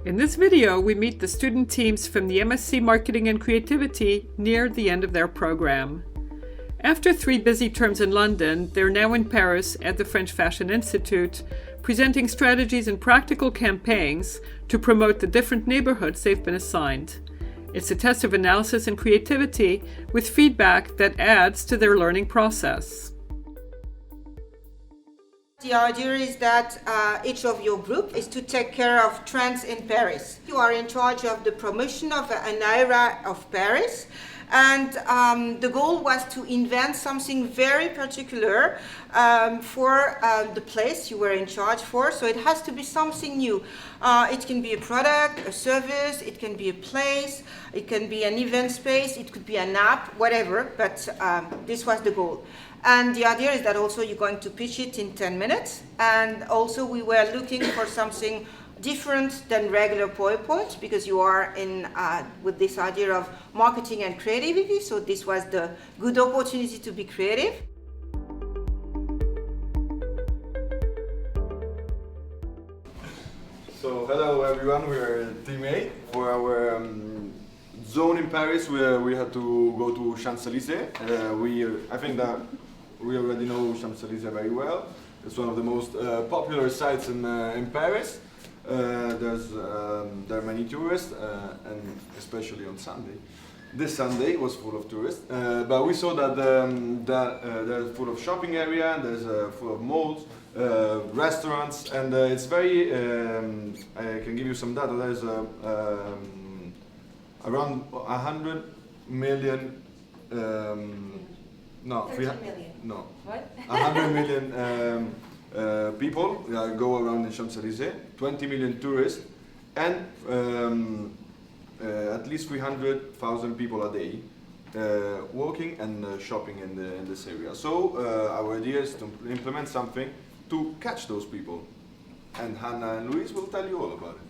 In this video, we meet the student teams from the MSc Marketing and Creativity near the end of their program. After 3 busy terms in London, they're now in Paris at the French Fashion Institute, presenting strategies and practical campaigns to promote the different neighbourhoods they've been assigned. It's a test of analysis and creativity with feedback that adds to their learning process. The idea is that each of your group is to take care of trends in Paris. You are in charge of the promotion of an area of Paris, and the goal was to invent something very particular for the place you were in charge for, so it has to be something new. It can be a product, a service, it can be a place, it can be an event space, it could be an app, whatever, but this was the goal. And the idea is that also you're going to pitch it in 10 minutes. And also we were looking for something different than regular PowerPoint, because you are in with this idea of marketing and creativity. So this was the good opportunity to be creative. So hello everyone, we are Team A. For our zone in Paris, we had to go to Champs-Élysées. I think that we already know Champs-Élysées very well. It's one of the most popular sites in Paris. There are many tourists, and especially on Sunday. This Sunday was full of tourists, but we saw that there's full of shopping area, there's full of malls, restaurants, and it's very, I can give you some data, there's around 100 million, no, 100 million people go around in Champs-Élysées, 20 million tourists, and at least 300,000 people a day walking and shopping in this area. So our idea is to implement something to catch those people, and Hannah and Luis will tell you all about it.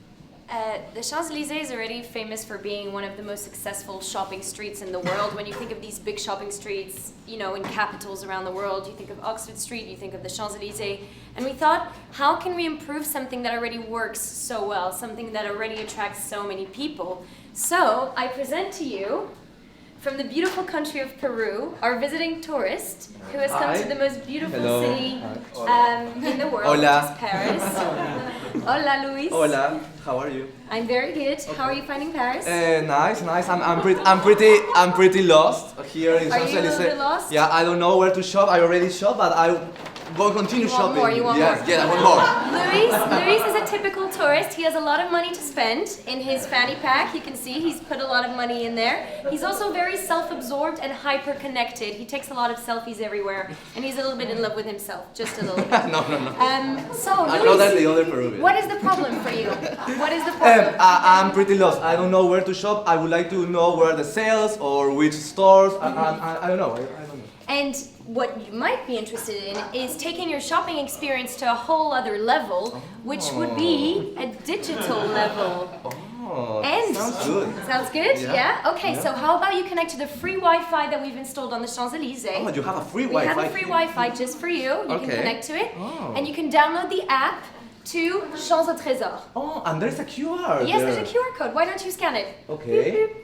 The Champs-Élysées is already famous for being one of the most successful shopping streets in the world. When you think of these big shopping streets, you know, in capitals around the world, you think of Oxford Street, you think of the Champs-Élysées, and we thought, how can we improve something that already works so well, something that already attracts so many people? So, I present to you, from the beautiful country of Peru, our visiting tourist, who has come to the most beautiful city in the world, which is Paris. Hola, Luis. Hola, how are you? I'm very good. How are you finding Paris? Nice. I'm pretty lost here in Champs-Élysées. Are you a little bit lost? Yeah, I don't know where to shop. I already shop, but I will continue shopping. You want yes, more? Yeah, I want more. Luis is a typical tourist. He has a lot of money to spend in his fanny pack. You can see he's put a lot of money in there. He's also very self-absorbed and hyper-connected. He takes a lot of selfies everywhere, and he's a little bit in love with himself, just a little bit. No. So, I Luis, know that's the other Peruvian. what is the problem for you? What is the problem? I'm pretty lost. I don't know where to shop. I would like to know where are the sales or which stores. I don't know. I don't know. And what you might be interested in is taking your shopping experience to a whole other level, which would be a digital level. Oh, And sounds good. Sounds good? Yeah. Okay, Yeah. so how about you connect to the free Wi-Fi that we've installed on the Champs-Élysées? Oh, you have a free We Wi-Fi. have a free Wi-Fi just for you. You can Okay. connect to it. Oh. And you can download the app to Champs au Trésor. Oh, and there's a QR. Yes, there. there's a QR code. Why don't you scan it? Okay. Boop, boop.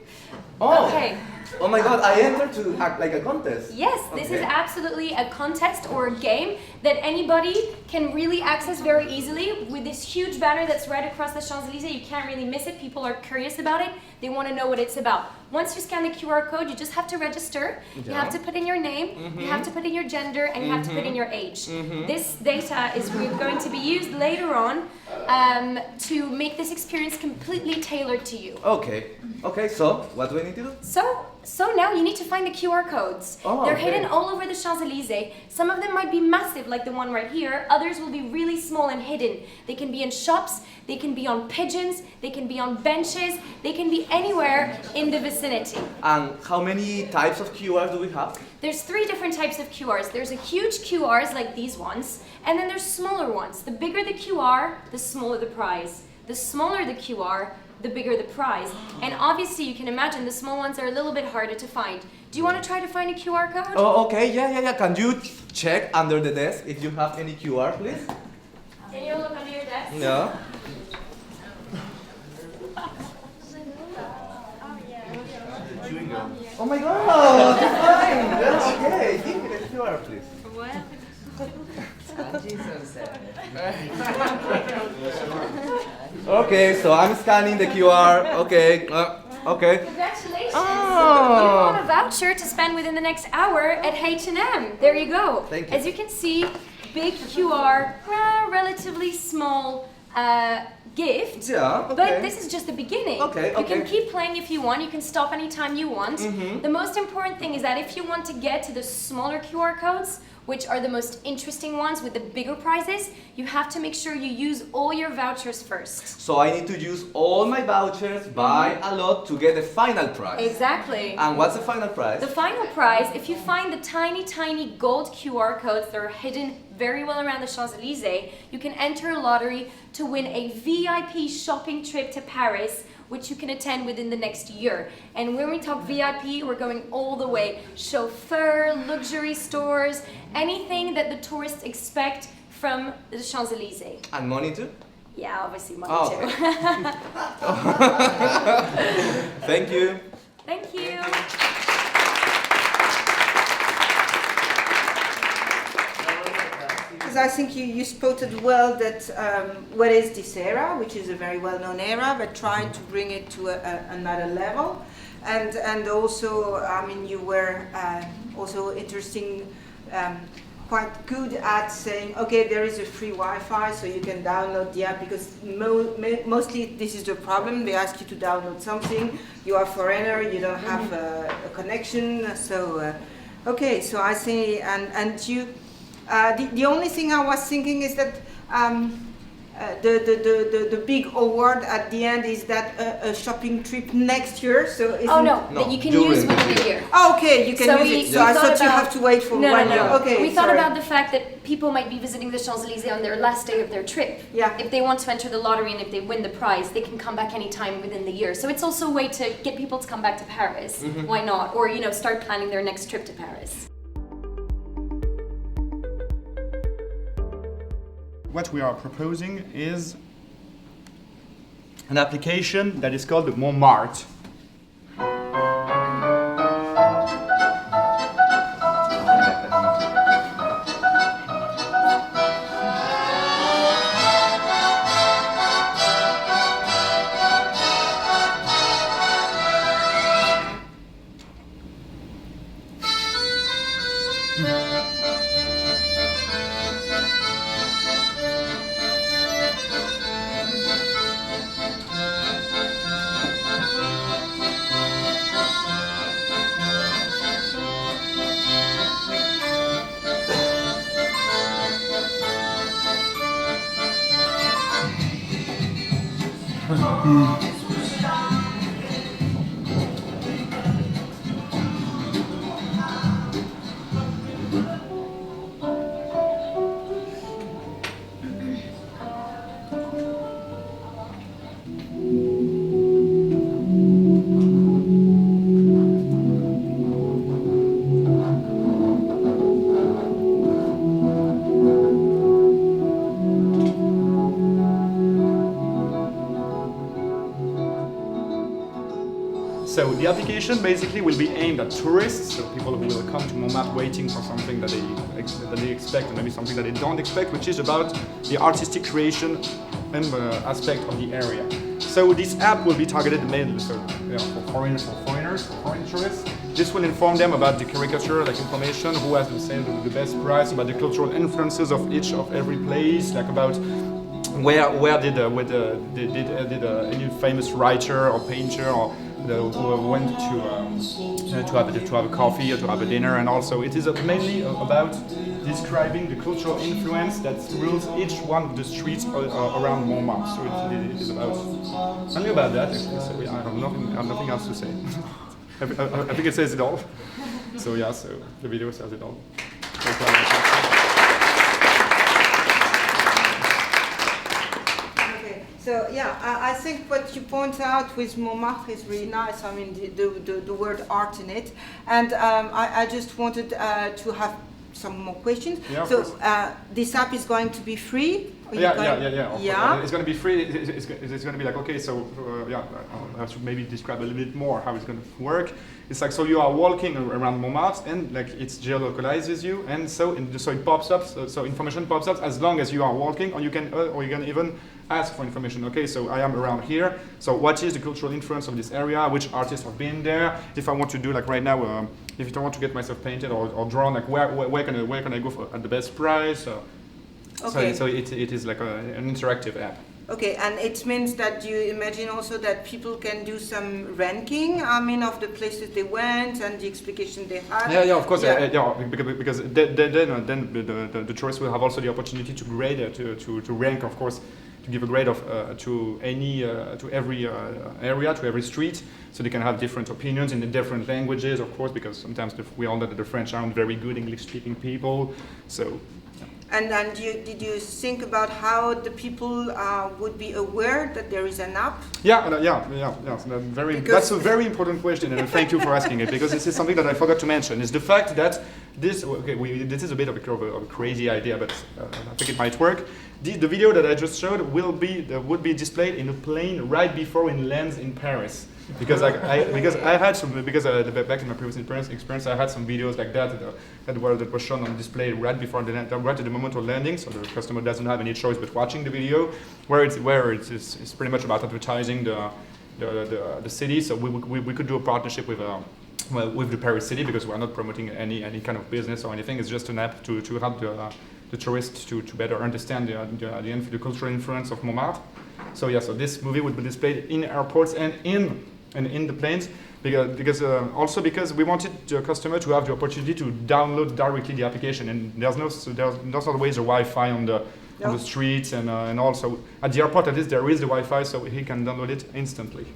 Oh. Okay. Oh my God! I entered to act like a contest. Yes, this is Okay. absolutely a contest or a game that anybody can really access very easily with this huge banner that's right across the Champs-Élysées. You can't really miss it. People are curious about it. They want to know what it's about. Once you scan the QR code, you just have to register. You have to put in your name, you have to put in your gender, and you have to put in your age. This data is going to be used later on to make this experience completely tailored to you. Okay, so what do I need to do? So now you need to find the QR codes. Oh, They're okay. hidden all over the Champs-Élysées. Some of them might be massive, like the one right here. Others will be really small and hidden. They can be in shops, they can be on pigeons, they can be on benches, they can be anywhere in the vicinity. And how many types of QRs do we have? There's 3 different types of QRs. There's a huge QRs like these ones, and then there's smaller ones. The bigger the QR, the smaller the prize. The smaller the QR, the bigger the prize. And obviously you can imagine the small ones are a little bit harder to find. Do you want to try to find a QR code? Oh, okay, yeah. Can you check under the desk if you have any QR, please? Can you look under your desk? Yeah. Oh my god, fine! Yeah, okay, give me the QR, please. Okay, so I'm scanning the QR. Okay, okay. Congratulations! Oh. You won a voucher to spend within the next hour at H&M. There you go. Thank you. As you can see, big QR, relatively small gift. Yeah, okay. But this is just the beginning. Okay, You can okay. keep playing if you want. You can stop anytime you want. The most important thing is that if you want to get to the smaller QR codes, which are the most interesting ones with the bigger prizes, you have to make sure you use all your vouchers first. So I need to use all my vouchers, buy a lot to get the final prize. Exactly. And what's the final prize? The final prize, if you find the tiny, tiny gold QR codes that are hidden very well around the Champs-Élysées, you can enter a lottery to win a VIP shopping trip to Paris, which you can attend within the next year. And when we talk VIP, we're going all the way. Chauffeur, luxury stores, anything that the tourists expect from the Champs-Élysées. And money too? Yeah, obviously money Oh, too. Thank you. Thank you. Because I think you spotted well that what is this era, which is a very well-known era, but trying to bring it to another level. And also, I mean, you were also interesting, quite good at saying, okay, there is a free Wi-Fi, so you can download the app, because mostly this is the problem. They ask you to download something, you are a foreigner, you don't have a connection, so, okay, so I say, and you, the only thing I was thinking is that the big award at the end is that a shopping trip next year. So Oh no, No, that you can during use the within year. a year. Oh, okay, you can So use we- it. So I we thought thought you about- have to wait for No, 1 no, year. no. Okay, We thought sorry. about the fact that people might be visiting the Champs-Élysées on their last day of their trip. Yeah. If they want to enter the lottery and if they win the prize, they can come back anytime within the year. So it's also a way to get people to come back to Paris. Why not? Or, start planning their next trip to Paris. What we are proposing is an application that is called MontmARTre. So the application basically will be aimed at tourists, so people who will come to MontMARTre waiting for something that they expect, or maybe something that they don't expect, which is about the artistic creation aspect of the area. So this app will be targeted mainly for foreigners, for foreign tourists. This will inform them about the caricature, like information, who has the best price, about the cultural influences of every place, like about where did any famous writer or painter or who went to have a coffee or to have a dinner, and also it is mainly about describing the cultural influence that rules each one of the streets around Montmartre. So it is about only about that actually. So I have nothing else to say. I think it says it all. So yeah, so the video says it all. So yeah, I think what you point out with MontMARTre is really nice. I mean, the word art in it, and I just wanted to have some more questions. Yeah, of so course. this app is going to be free, Yeah. Of course. Yeah. It's going to be free. It's going to be like, okay, so I have to maybe describe a little bit more how it's going to work. It's like, so you are walking around Montmartre, and like it geolocalizes you, and so it pops up. So information pops up as long as you are walking, or you can even ask for information. Okay, so I am around here. So what is the cultural influence of this area? Which artists have been there? If I want to do like right now, if I want to get myself painted or drawn, like where can I go for at the best price? Okay. So it is like an interactive app. Okay, and it means that you imagine also that people can do some ranking, of the places they went and the explication they had. Yeah, of course. Yeah. Because then the tourists will have also the opportunity to grade, to rank, of course, to give a grade of to every area, to every street, so they can have different opinions in the different languages, of course, because sometimes we all know that the French aren't very good English-speaking people, so. And did you think about how the people would be aware that there is an app? Yeah. So that's a very important question, and thank you for asking it, because this is something that I forgot to mention. Is the fact that this is a bit of a crazy idea, but I think it might work. The video that I just showed would be displayed in a plane right before it lands in Paris. Because back in my previous experience, I had some videos like that were shown on display right before right at the moment of landing, so the customer doesn't have any choice but watching the video, where it's pretty much about advertising the city. So we could do a partnership with the Paris city, because we're not promoting any kind of business or anything. It's just an app to help the tourists to better understand the cultural influence of Montmartre. So this movie would be displayed in airports and in the planes, because we wanted the customer to have the opportunity to download directly the application, and there's not always a Wi-Fi on the streets, and also at the airport at least there is the Wi-Fi, so he can download it instantly.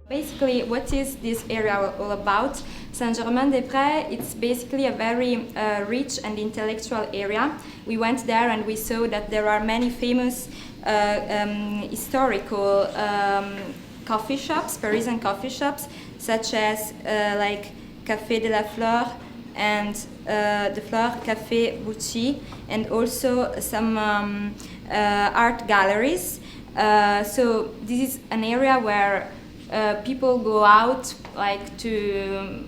Basically, what is this area all about? Saint-Germain-des-Prés, it's basically a very rich and intellectual area. We went there and we saw that there are many famous historical coffee shops, Parisian coffee shops, such as like Café de la Flore and the Flore Café Bucci, and also some art galleries. So this is an area where people go out, like to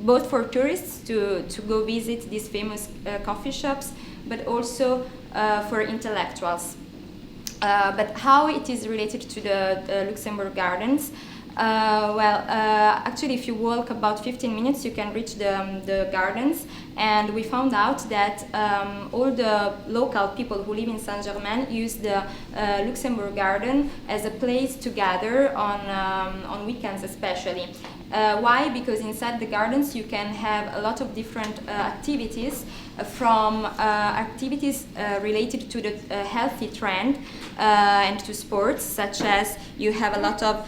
both for tourists to go visit these famous coffee shops, but also for intellectuals. But how it is related to the Luxembourg Gardens? Actually, if you walk about 15 minutes, you can reach the gardens, and we found out that all the local people who live in Saint-Germain use the Luxembourg Garden as a place to gather on weekends especially. Why? Because inside the gardens you can have a lot of different activities, from activities related to the healthy trend and to sports, such as you have a lot of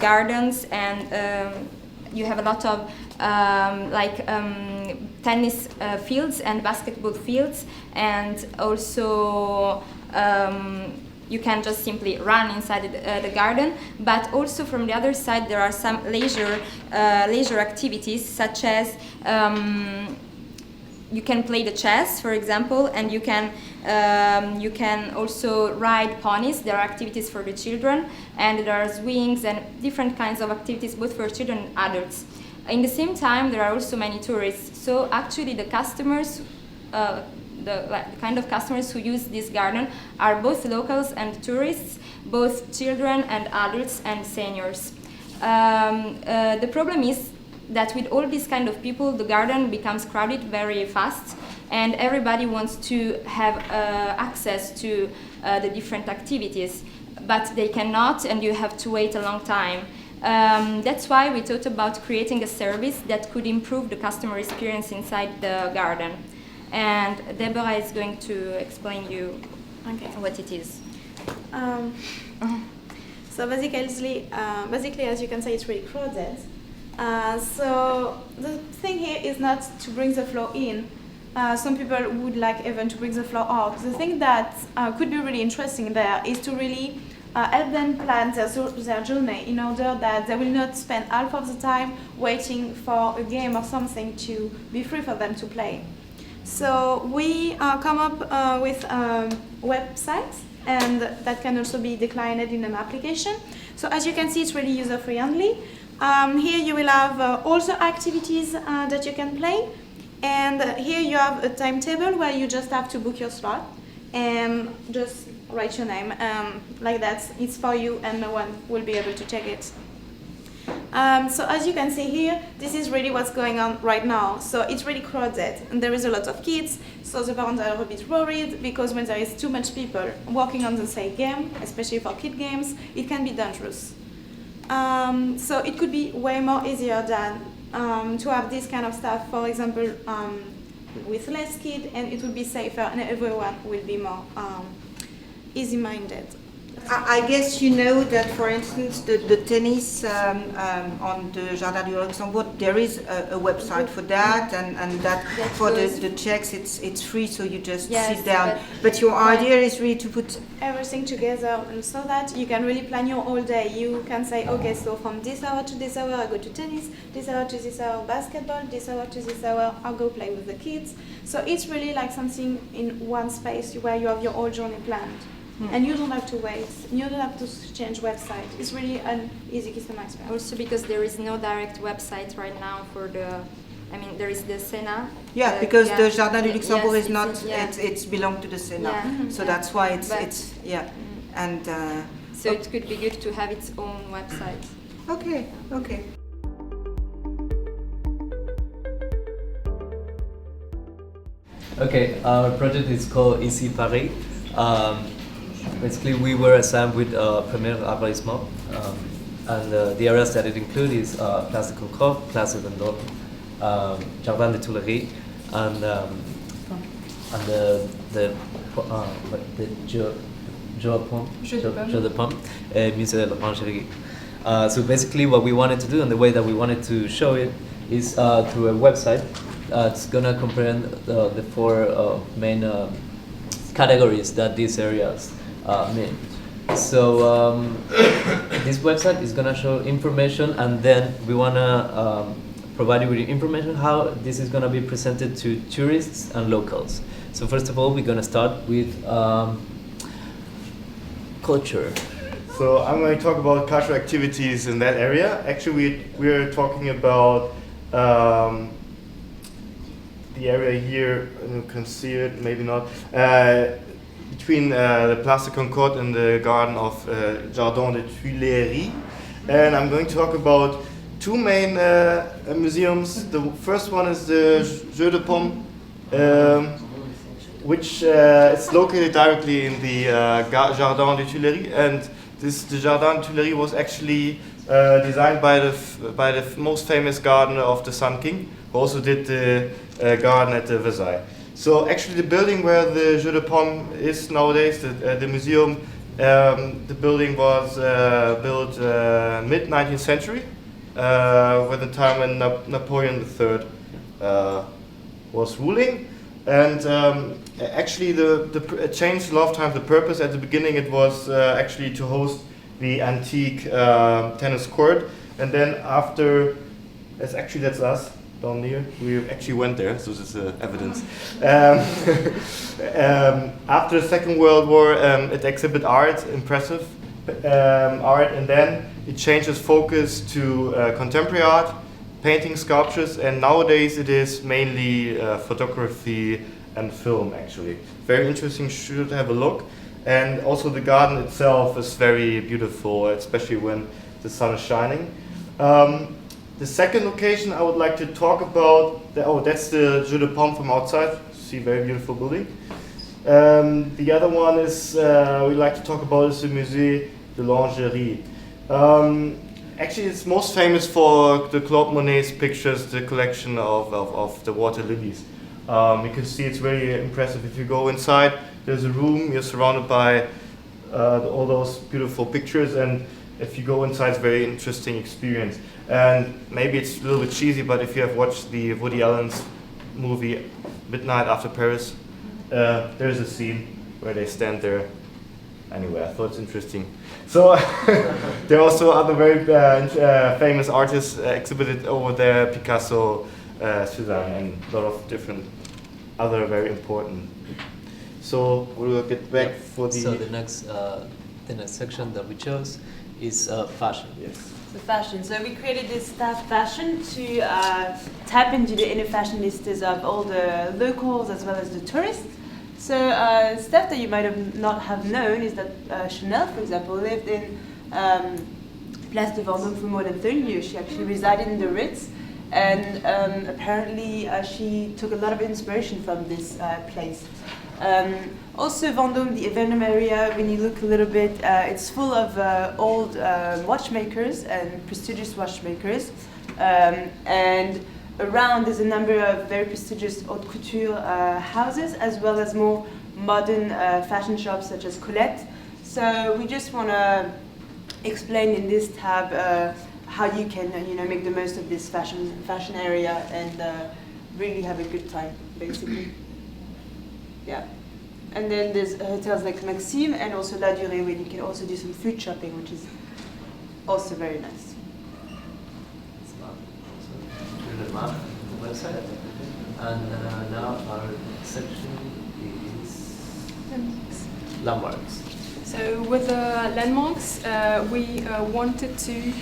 gardens, and you have a lot of tennis fields and basketball fields, and also you can just simply run inside the garden. But also from the other side there are some leisure activities, such as you can play the chess, for example, and you can also ride ponies. There are activities for the children, and there are swings and different kinds of activities both for children and adults. In the same time, there are also many tourists. So actually the customers, the kind of customers who use this garden are both locals and tourists, both children and adults and seniors. The problem is that with all these kind of people, the garden becomes crowded very fast, and everybody wants to have access to the different activities, but they cannot, and you have to wait a long time. That's why we thought about creating a service that could improve the customer experience inside the garden. And Deborah is going to explain you what it is. So basically, as you can see, it's really crowded. So the thing here is not to bring the flow in. Some people would like even to bring the flow out. The thing that could be really interesting there is to really help them plan their journey in order that they will not spend half of the time waiting for a game or something to be free for them to play. So we come up with websites, and that can also be declined in an application. So as you can see, it's really user-friendly. Here you will have all the activities that you can play, and here you have a timetable where you just have to book your slot and just write your name. Like that, it's for you and no one will be able to check it. So as you can see here, this is really what's going on right now. So it's really crowded and there is a lot of kids, so the parents are a bit worried because when there is too much people working on the same game, especially for kid games, it can be dangerous. So it could be way more easier than to have this kind of stuff, for example, with less kids, and it will be safer and everyone will be more easy-minded. I guess you know that, for instance, the tennis on the Jardin du Luxembourg, there is a website for that, and that for the checks it's free, so you just sit down. But your idea is really to put everything together so that you can really plan your whole day. You can say, okay, so from this hour to this hour I go to tennis, this hour to this hour basketball, this hour to this hour I'll go play with the kids. So it's really like something in one space where you have your whole journey planned. And you don't have to wait, you don't have to change website. It's really an easy customer experience. Also because there is no direct website right now for the, I mean, there is the Sena. Yeah, because the Jardin du Luxembourg is not, yeah. it's belong to the Sena. Yeah. So that's why it's yeah. And so it could be good to have its own website. Okay. Okay, our project is called escpeurope. Basically, we were assigned with premier arrondissement, and the areas that it includes is Place de Concorde, Place de Vendôme, Jardin des Tuileries, and the Jeu de Paume, Musée de l'Orangerie. So basically, what we wanted to do and the way that we wanted to show it is through a website. It's gonna comprehend the four main categories that these areas mean. So this website is gonna show information, and then we wanna provide you with information how this is gonna be presented to tourists and locals. So first of all, we're gonna start with culture. So I'm going to talk about cultural activities in that area. Actually, we're talking about the area here. You can see it, maybe not. Between the Place de Concorde and the garden of Jardin du Tuileries. And I'm going to talk about two main museums. The first one is the Jeu de Paume, which is located directly in the Jardin du Tuileries. And the Jardin du Tuileries was actually designed by the most famous gardener of the Sun King, who also did the garden at the Versailles. So actually the building where the Jeu de Paume is nowadays, the museum, the building was built mid-19th century, with the time when Napoleon III was ruling. And actually it changed a lot of times the purpose. At the beginning it was actually to host the antique tennis court. And then after, that's us. Down here, we actually went there, so this is evidence. After the Second World War, it exhibited art, impressive art, and then it changed its focus to contemporary art, painting, sculptures, and nowadays it is mainly photography and film, actually. Very interesting, you should have a look. And also the garden itself is very beautiful, especially when the sun is shining. The second location I would like to talk about, that's the Jeu de Paume from outside. See, very beautiful building. The other one is we like to talk about is the Musée de l'Orangerie. Actually, it's most famous for the Claude Monet's pictures, the collection of the water lilies. You can see it's very impressive. If you go inside, there's a room. You're surrounded by all those beautiful pictures, and if you go inside, it's a very interesting experience. And maybe it's a little bit cheesy, but if you have watched the Woody Allen's movie Midnight After Paris, there's a scene where they stand there anyway, I thought it's interesting. So there are also other very famous artists exhibited over there, Picasso, Cézanne, and a lot of different other very important. So we will get back for the... So the next section that we chose is fashion. Yes. So fashion. So we created this staff fashion to tap into the inner fashionistas of all the locals as well as the tourists. So stuff that you might not have known is that Chanel, for example, lived in Place de Vendôme for more than 30 years. She actually resided in the Ritz, and apparently she took a lot of inspiration from this place. Also Vendôme, the Événement area, when you look a little bit, it's full of old watchmakers and prestigious watchmakers. And around there's a number of very prestigious haute couture houses, as well as more modern fashion shops such as Colette. So we just want to explain in this tab how you can make the most of this fashion area and really have a good time, basically. Yeah. And then there's hotels like Maxime and also La Durée, where you can also do some food shopping, which is also very nice. The map, the website, and now our section is landmarks. So with the landmarks, we wanted to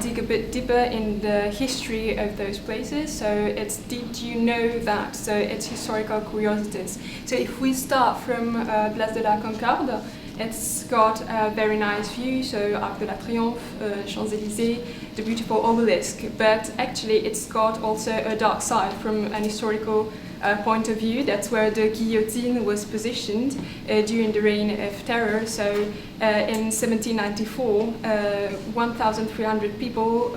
dig a bit deeper in the history of those places. So it's did you know that? So it's historical curiosities. So if we start from Place de la Concorde, it's got a very nice view, so Arc de la Triomphe, Champs-Élysées, the beautiful obelisk, but actually it's got also a dark side from an historical point of view. That's where the guillotine was positioned during the Reign of Terror. So in 1794, 1,300 people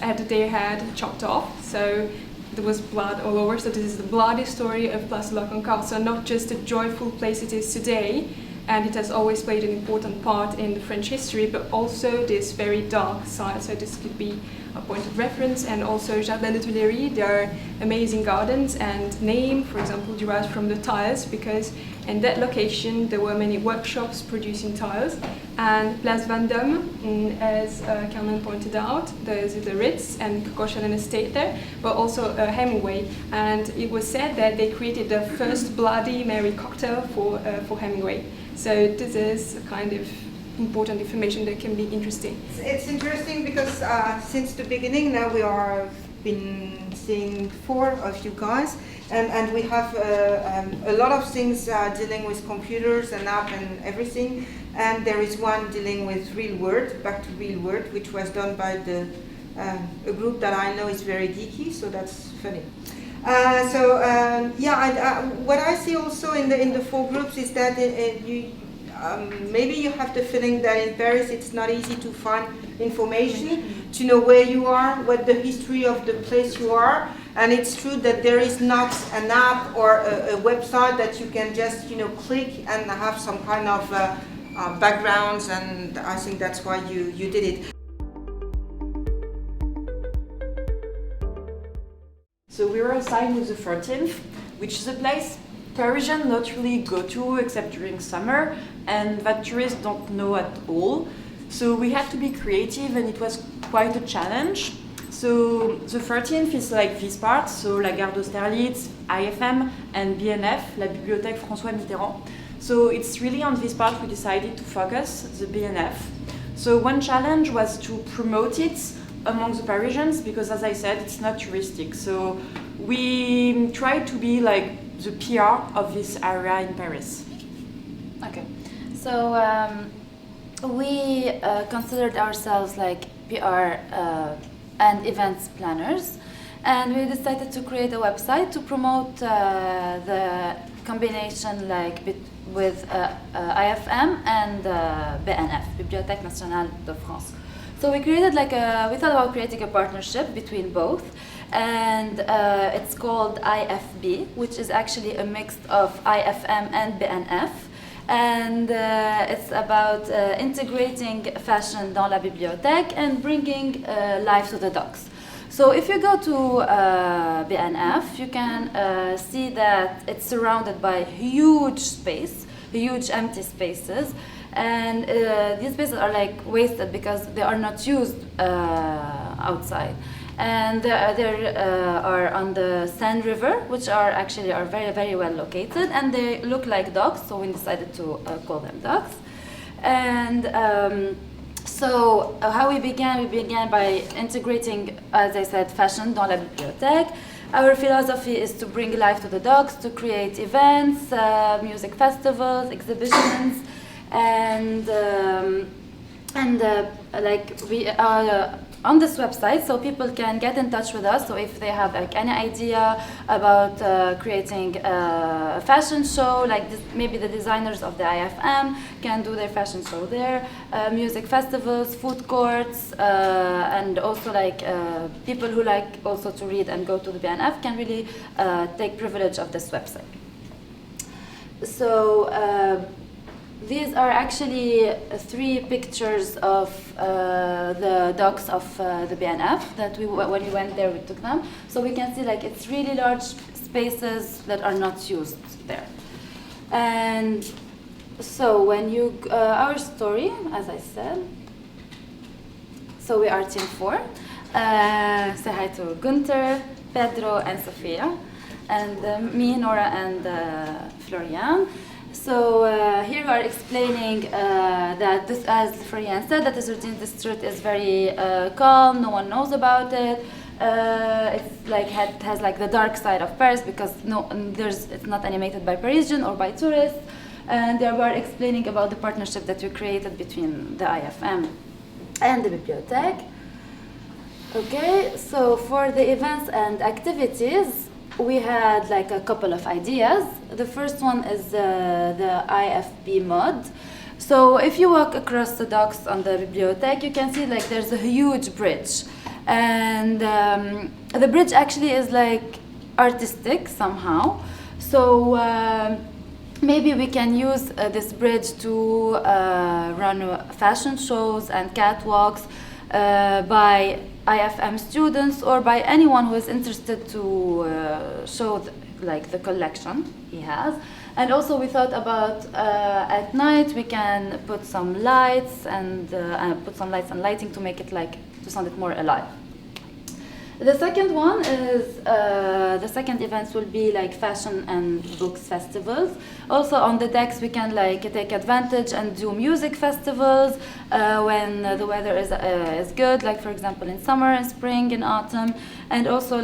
had their head chopped off. So there was blood all over, so this is the bloody story of Place de la Concorde. So not just the joyful place it is today, and it has always played an important part in the French history, but also this very dark side. So this could be a point of reference, and also Jardin du Luxembourg. There are amazing gardens, and name, for example, derives from the tiles, because in that location there were many workshops producing tiles. And Place Vendôme, as Carmen pointed out, there's the Ritz and Coco Chanel estate there, but also Hemingway. And it was said that they created the first Bloody Mary cocktail for Hemingway. So this is a kind of important information that can be interesting. It's interesting because since the beginning now we are been seeing 4 of you guys, and we have a lot of things dealing with computers and app and everything, and there is one dealing with real world, back to real world, which was done by a group that I know is very geeky, so that's funny. What I see also in the 4 groups is that maybe you have the feeling that in Paris it's not easy to find information, to know where you are, what the history of the place you are, and it's true that there is not an app or a website that you can just click and have some kind of backgrounds, and I think that's why you did it. So we were assigned with the 14th, which is a place Parisians not really go to except during summer, and that tourists don't know at all. So we had to be creative, and it was quite a challenge. So the 13th is like this part, so la Gare d'Austerlitz, IFM, and BNF, la Bibliothèque François Mitterrand. So it's really on this part we decided to focus, the BNF. So one challenge was to promote it among the Parisians, because as I said, it's not touristic. So we tried to be like the PR of this area in Paris. Okay, so we considered ourselves like PR and events planners, and we decided to create a website to promote the combination with IFM and BNF, Bibliothèque Nationale de France. So we created we thought about creating a partnership between both, and it's called IFB, which is actually a mix of IFM and BNF, and it's about integrating fashion dans la bibliothèque and bringing life to the dogs. So if you go to BNF, you can see that it's surrounded by huge empty spaces, and these spaces are like wasted because they are not used outside. And they are on the Seine River, which are very, very well located, and they look like docks, so we decided to call them docks. And so how we began by integrating, as I said, fashion dans la bibliothèque. Our philosophy is to bring life to the docks, to create events, music festivals, exhibitions, and like we are on this website, so people can get in touch with us. So if they have like any idea about creating a fashion show, like this, maybe the designers of the IFM can do their fashion show there, music festivals, food courts, and also like people who like also to read and go to the BNF can really take privilege of this website. So these are actually 3 pictures of the docks of the BNF that when we went there, we took them. So we can see like it's really large spaces that are not used there. And so when you, our story, as I said, so we are team 4. Say hi to Gunther, Pedro, and Sofia, and me, Nora, and Florian. So here we are explaining that this, as Florian said, that the Jardin district is very calm. No one knows about it. It's like has like the dark side of Paris because it's not animated by Parisian or by tourists. And there we are explaining about the partnership that we created between the IFM and the bibliothèque. Okay, so for the events and activities, we had like a couple of ideas. The first one is the IFB mod. So if you walk across the docks on the bibliothèque, you can see like there's a huge bridge. And the bridge actually is like artistic somehow. So maybe we can use this bridge to run fashion shows and catwalks by IFM students or by anyone who is interested to show the collection he has. And also we thought about at night we can put some lights and lighting to make it to sound it more alive. The second one is, the second events will be like fashion and books festivals. Also on the decks we can take advantage and do music festivals when the weather is good, like for example in summer, in spring, in autumn. And also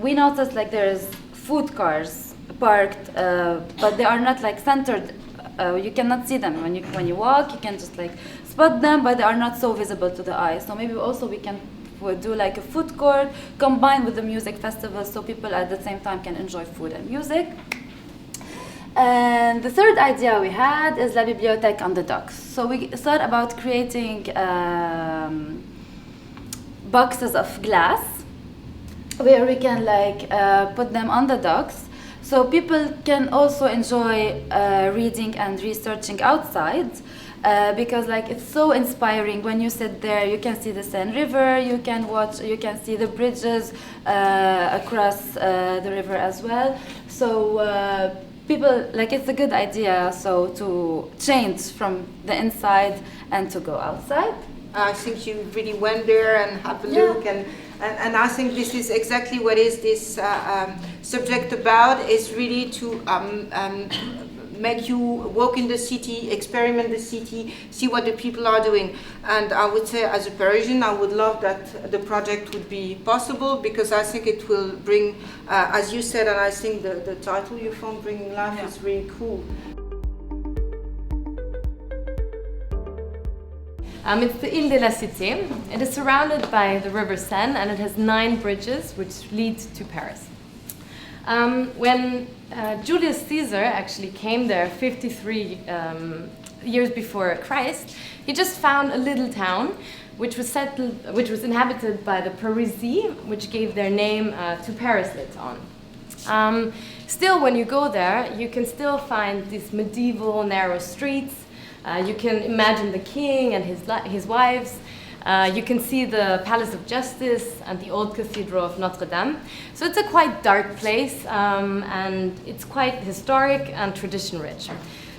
we noticed there's food cars parked, but they are not centered. You cannot see them when you walk. You can just spot them, but they are not so visible to the eye. So maybe also we can do a food court combined with the music festival, so people at the same time can enjoy food and music. And the third idea we had is La Bibliothèque on the docks. So we thought about creating boxes of glass where we can put them on the docks, so people can also enjoy reading and researching outside. Because it's so inspiring when you sit there. You can see the Seine River, you can see the bridges across the river as well. So people it's a good idea to change from the inside and to go outside. I think you really went there and have a look, and I think this is exactly what is this subject about. Is really to make you walk in the city, experiment the city, see what the people are doing. And I would say, as a Parisian, I would love that the project would be possible, because I think it will bring, as you said, and I think the title you found, Bringing Life, is really cool. It's the Ile de la Cité. It is surrounded by the River Seine, and it has 9 bridges which lead to Paris. When Julius Caesar actually came there 53 years before Christ, he just found a little town which was inhabited by the Parisi, which gave their name to Paris later on. Still, when you go there, you can still find these medieval narrow streets. You can imagine the king and his wives. You can see the Palace of Justice and the old Cathedral of Notre Dame. So it's a quite dark place, and it's quite historic and tradition-rich.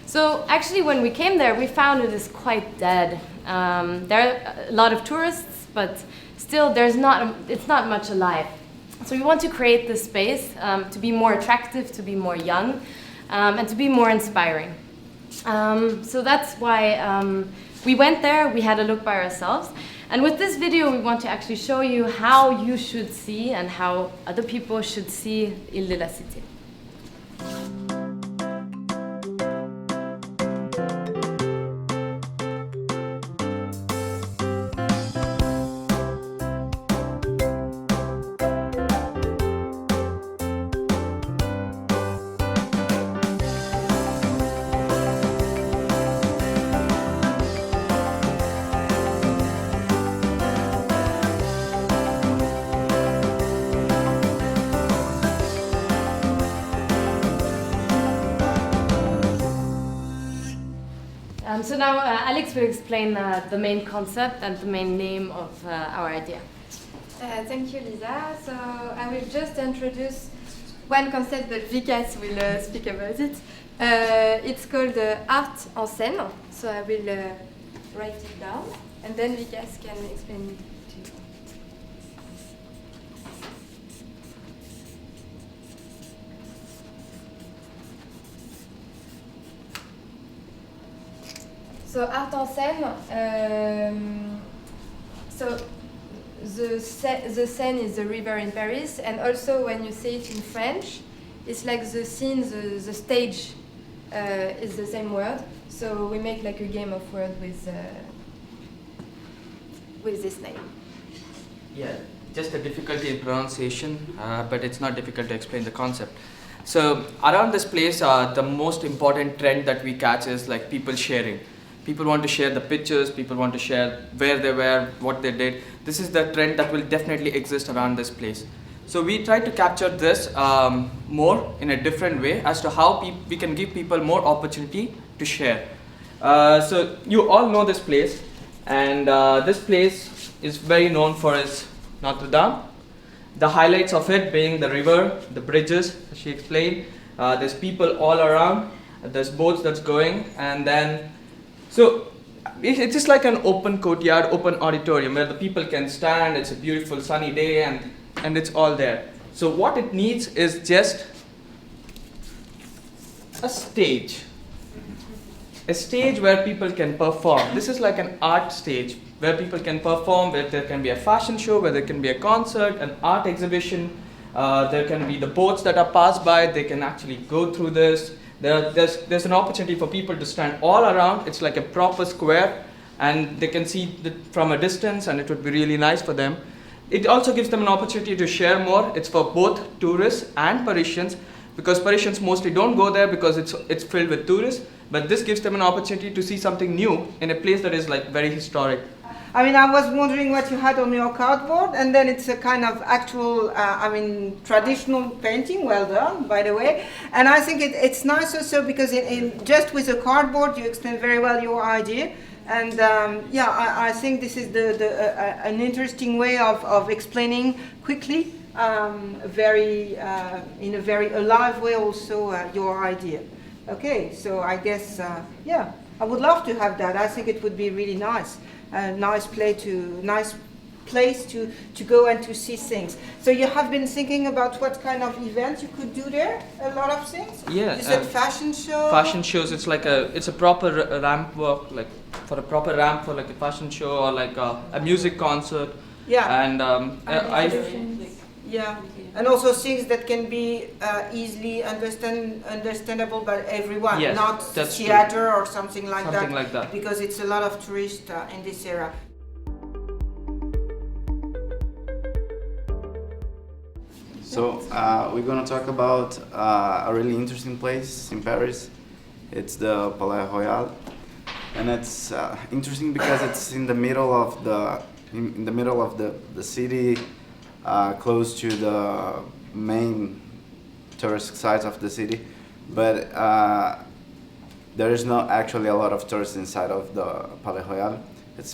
So actually when we came there, we found it is quite dead. There are a lot of tourists, but still it's not much alive. So we want to create this space to be more attractive, to be more young, and to be more inspiring. So that's why we went there, we had a look by ourselves. And with this video, we want to actually show you how you should see and how other people should see Ile de la Cité. So now Alex will explain the main concept and the main name of our idea. Thank you, Lisa. So I will just introduce one concept, but Vikas will speak about it. It's called art en scène. So I will write it down, and then Vikas can explain it to you. So art en scène. So the Seine is the river in Paris, and also when you say it in French, it's like the scene, the stage is the same word. So we make like a game of words with this name. Yeah, just a difficulty in pronunciation, but it's not difficult to explain the concept. So around this place, the most important trend that we catch is like people sharing. People want to share the pictures, people want to share where they were, what they did. This is the trend that will definitely exist around this place. So we try to capture this more in a different way as to how we can give people more opportunity to share. So you all know this place, and this place is very known for its Notre Dame. The highlights of it being the river, the bridges, as she explained. There's people all around, there's boats that's going, and then so it's just like an open courtyard, open auditorium where the people can stand. It's a beautiful sunny day, and it's all there. So what it needs is just a stage where people can perform. This is like an art stage where people can perform, where there can be a fashion show, where there can be a concert, an art exhibition. There can be the boats that are passed by. They can actually go through this. There's an opportunity for people to stand all around. It's like a proper square, and they can see it from a distance, and it would be really nice for them. It also gives them an opportunity to share more. It's for both tourists and Parisians, because Parisians mostly don't go there because it's filled with tourists, but this gives them an opportunity to see something new in a place that is like very historic. I mean, I was wondering what you had on your cardboard, and then it's a kind of actual, traditional painting. Well done, by the way. And I think it's nice also because just with the cardboard, you explain very well your idea. And I think this is an interesting way of explaining quickly, in a very alive way also your idea. Okay, so I guess, I would love to have that. I think it would be really nice. A nice place to go and to see things. So you have been thinking about what kind of events you could do there? A lot of things? Yeah. You said fashion show? Fashion shows, it's a proper ramp work, like for a proper ramp for like a fashion show or like a music concert. Yeah. And yeah, and also things that can be easily understandable by everyone, yes, not theater or something like that, because it's a lot of tourists in this area. So we're going to talk about a really interesting place in Paris. It's the Palais Royal, and it's interesting because it's in the middle of the city. Close to the main tourist sites of the city, but there is not actually a lot of tourists inside of the Palais Royal. It's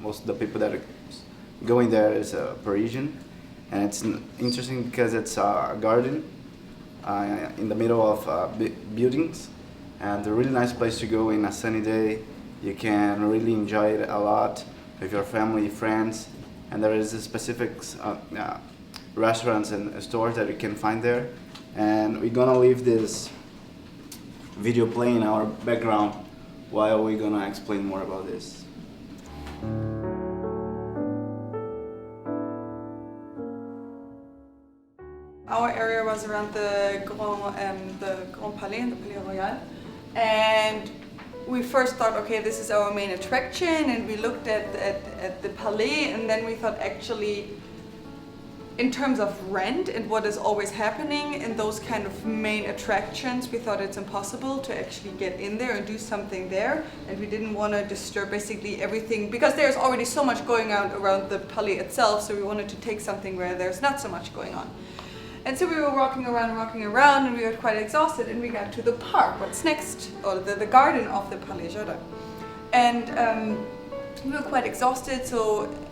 most of the people that are going there is Parisian, and it's interesting because it's a garden in the middle of buildings, and a really nice place to go in a sunny day. You can really enjoy it a lot with your family, friends, and there is a specific restaurants and stores that you can find there. And we're gonna leave this video playing in our background while we're gonna explain more about this. Our area was around the Grand Palais and the Palais Royal, and we first thought, okay, this is our main attraction, and we looked at the Palais, and then we thought, actually, in terms of rent and what is always happening in those kind of main attractions, we thought it's impossible to actually get in there and do something there, and we didn't want to disturb basically everything, because there's already so much going on around the Palais itself, so we wanted to take something where there's not so much going on. And so we were walking around, and we were quite exhausted, and we got to the park, what's next, or the garden of the Palais Jardin. And we were quite exhausted,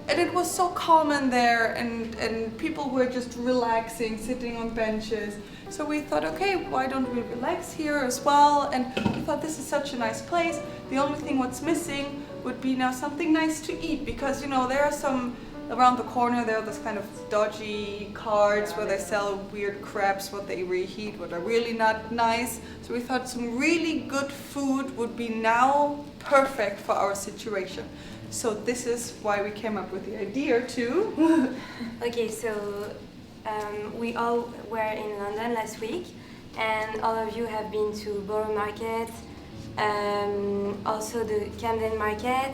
and it was so calm in there, and people were just relaxing, sitting on benches. So we thought, okay, why don't we relax here as well? And we thought, this is such a nice place. The only thing what's missing would be now something nice to eat, because, you know, there are some around the corner, there are this kind of dodgy carts where they sell weird crepes, what they reheat, what are really not nice. So we thought some really good food would be now perfect for our situation. So this is why we came up with the idea to... Okay, so we all were in London last week, and all of you have been to Borough Market, also the Camden Market,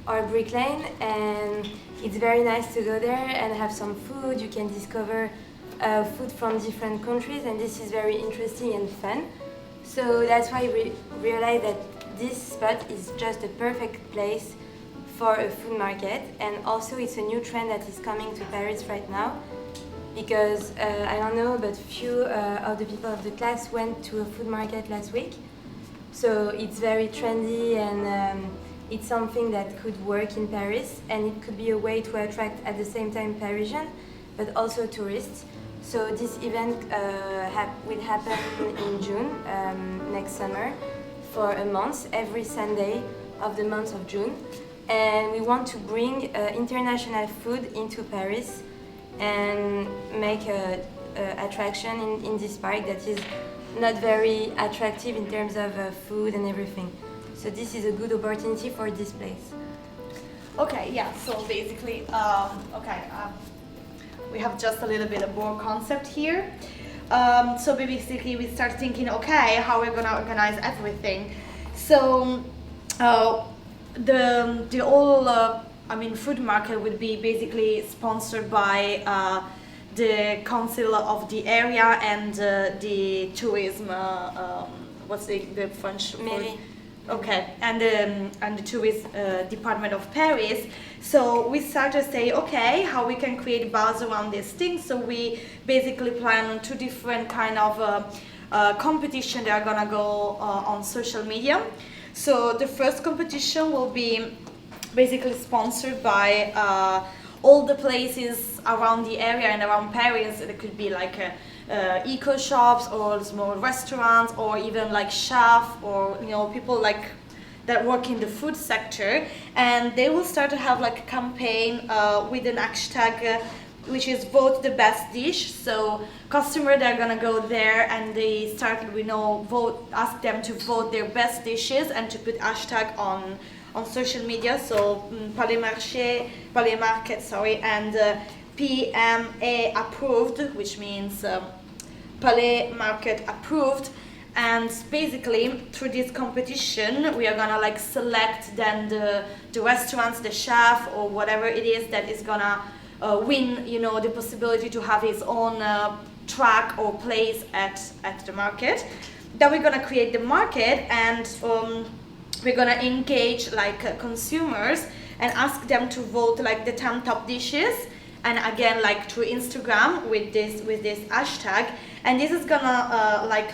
or Brick Lane, and it's very nice to go there and have some food. You can discover food from different countries, and this is very interesting and fun. So that's why we realized that this spot is just the perfect place for a food market, and also it's a new trend that is coming to Paris right now, because I don't know, but few of the people of the class went to a food market last week. So it's very trendy, and it's something that could work in Paris, and it could be a way to attract at the same time Parisians, but also tourists. So this event will happen in June, next summer, for a month, every Sunday of the month of June. And we want to bring international food into Paris and make an attraction in this park that is not very attractive in terms of food and everything. So this is a good opportunity for this place. Okay, yeah, so basically, we have just a little bit of more concept here. So basically we start thinking, okay, how we're gonna organize everything. So the whole, food market would be basically sponsored by the council of the area and the tourism, what's the French word? Okay, and the tourist department of Paris. So we started to say, okay, how we can create buzz around these things. So we basically plan on two different kind of competition that are gonna go on social media. So the first competition will be basically sponsored by all the places around the area and around Paris. It could be like eco shops or small restaurants, or even like chefs, or people like that work in the food sector, and they will start to have like a campaign with an hashtag which is vote the best dish. So customers that are gonna go there and they start ask them to vote their best dishes and to put hashtag on social media. So Palais Market, and PMA approved, which means Palais Market approved. And basically through this competition we are gonna select then the restaurants, the chef or whatever it is that is gonna win the possibility to have his own track or place at the market. Then we're gonna create the market, and we're gonna engage consumers and ask them to vote the 10 top dishes, and again through Instagram with this hashtag. And this is gonna let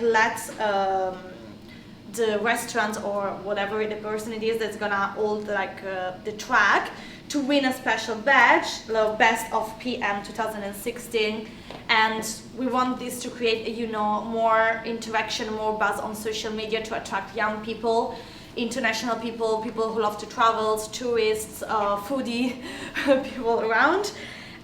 the restaurant or whatever the person it is that's gonna hold the track to win a special badge, the Best of PM 2016, and we want this to create, you know, more interaction, more buzz on social media to attract young people, international people, people who love to travel, tourists, foodie people around.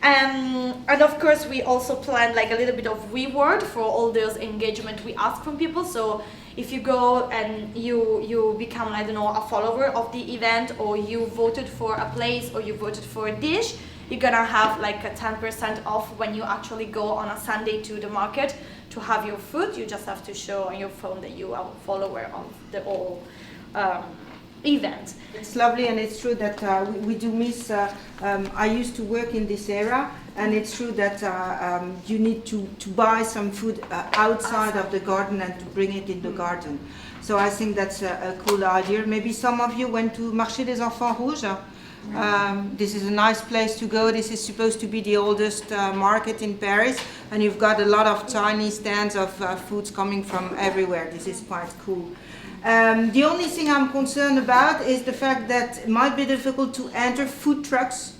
And of course, we also plan like a little bit of reward for all those engagement we ask from people. So if you go and you become, I don't know, a follower of the event, or you voted for a place, or you voted for a dish, you're gonna have like a 10% off when you actually go on a Sunday to the market to have your food. You just have to show on your phone that you are a follower of the whole event. It's lovely, and it's true that we do miss, I used to work in this area, and it's true that you need to buy some food outside of the garden and to bring it in the garden. So I think that's a cool idea. Maybe some of you went to Marché des Enfants Rouges. This is a nice place to go. This is supposed to be the oldest market in Paris, and you've got a lot of tiny stands of foods coming from everywhere. This is quite cool. The only thing I'm concerned about is the fact that it might be difficult to enter food trucks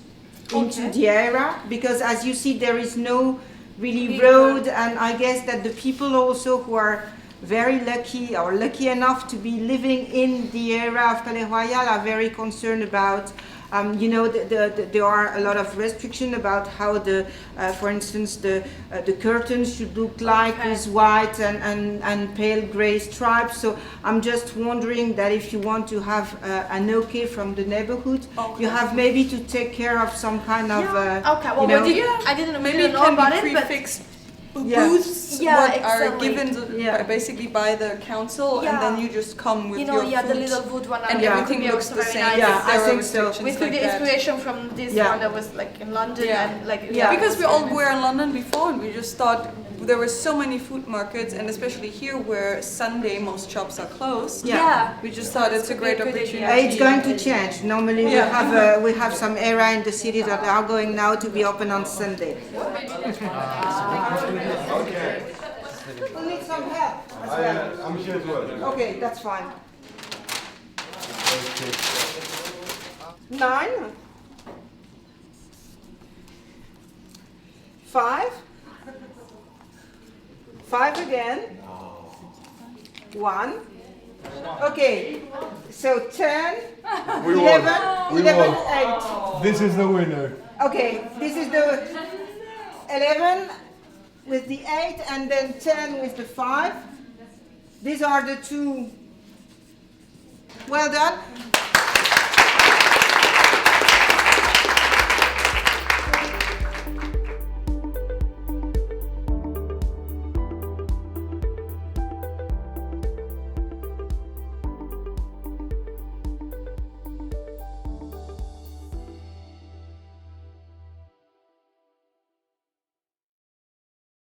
into the area, because as you see, there is no really road, and I guess that the people also who are very lucky or lucky enough to be living in the area of Palais Royal are very concerned about you know, there are a lot of restrictions about how for instance, the curtains should look like with white and pale grey stripes. So I'm just wondering that if you want to have an okay from the neighborhood, you have maybe to take care of some kind of okay, well, you know, I didn't maybe really know about it, but booths are exactly. given basically by the council, and then you just come with your the food, little wood one, and everything looks the same. Nice. Yeah, I think so. We took the inspiration from this one that was like in London, and like because we all were in London before, and we just thought there were so many food markets, and especially here where Sunday most shops are closed. We just thought it's a great opportunity. It's going to change. Normally we have some area in the city that are going now to be open on Sunday. Okay. People need some help as well. I'm here as well. Okay, that's fine. 9, 5, 5 again, 1. Okay, so 10, 11, 8. This is the winner. Okay, this is the 11 with the 8 and then 10 with the 5. These are the two. Well done.